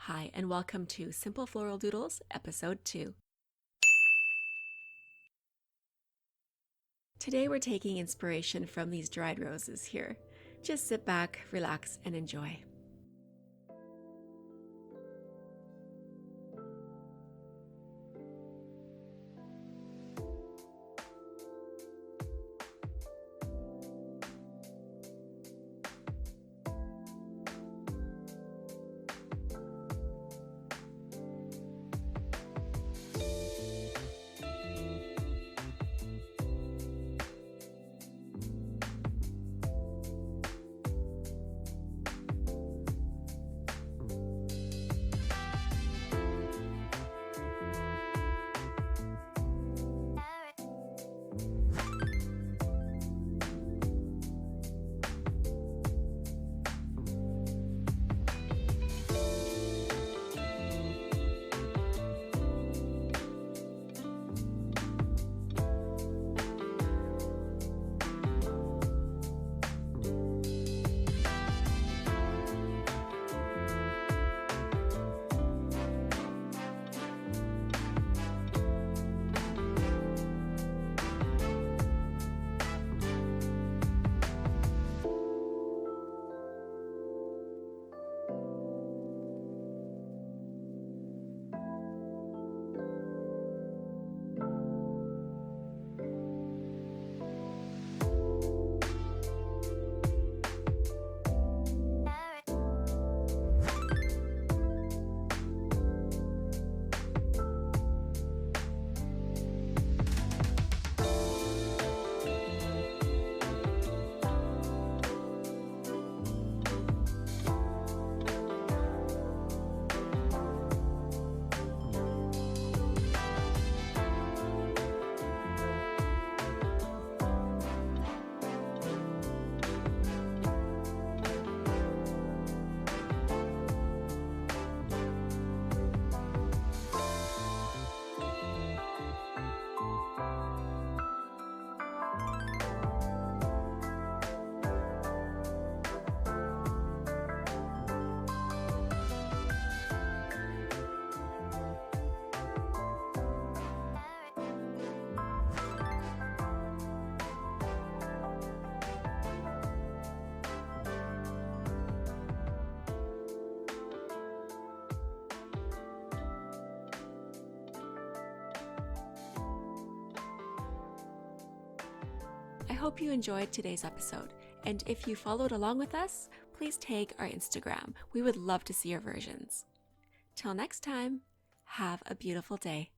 Hi, and welcome to Simple Floral Doodles, Episode 2. Today we're taking inspiration from these dried roses here. Just sit back, relax, and enjoy. I hope you enjoyed today's episode, and if you followed along with us, please tag our Instagram. We would love to see your versions. Till next time, have a beautiful day.